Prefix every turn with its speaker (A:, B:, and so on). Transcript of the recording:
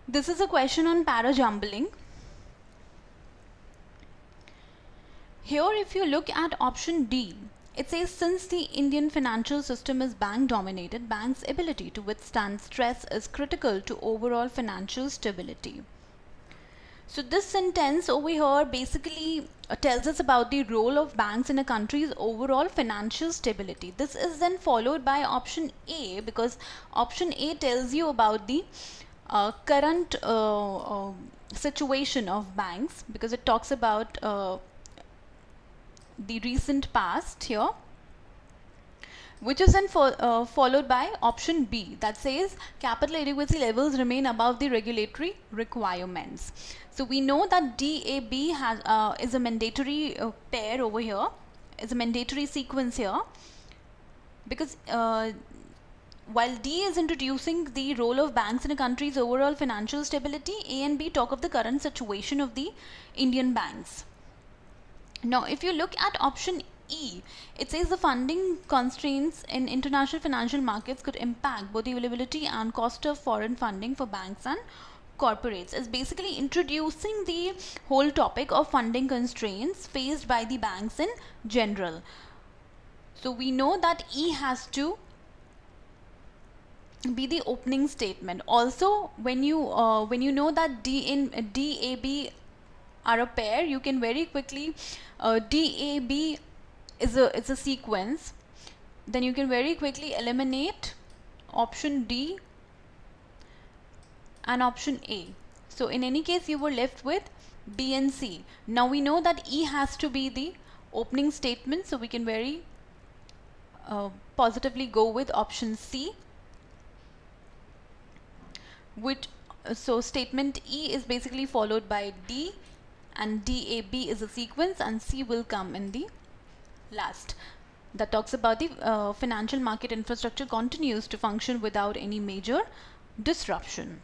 A: This is a question on parajumbling. Here, if you look at option D, it says since the Indian financial system is bank dominated, banks' ability to withstand stress is critical to overall financial stability. So this sentence over here basically tells us about the role of banks in a country's overall financial stability. This is then followed by option A, because option A tells you about the current situation of banks, because it talks about the recent past here, which is then followed by option B, that says capital adequacy levels remain above the regulatory requirements. So we know that DAB is a mandatory pair over here, is a mandatory sequence here, because while D is introducing the role of banks in a country's overall financial stability, A and B talk of the current situation of the Indian banks. Now, if you look at option E, it says the funding constraints in international financial markets could impact both the availability and cost of foreign funding for banks and corporates. It's basically introducing the whole topic of funding constraints faced by the banks in general. So we know that E has to be the opening statement. Also, when you know that D in DAB are a pair, you can very quickly DAB is a sequence, then you can very quickly eliminate option D and option A. So in any case you were left with B and C. Now we know that E has to be the opening statement, so we can very positively go with option C, which so statement E is basically followed by D, and DAB is a sequence, and C will come in the last. That talks about the financial market infrastructure continues to function without any major disruption.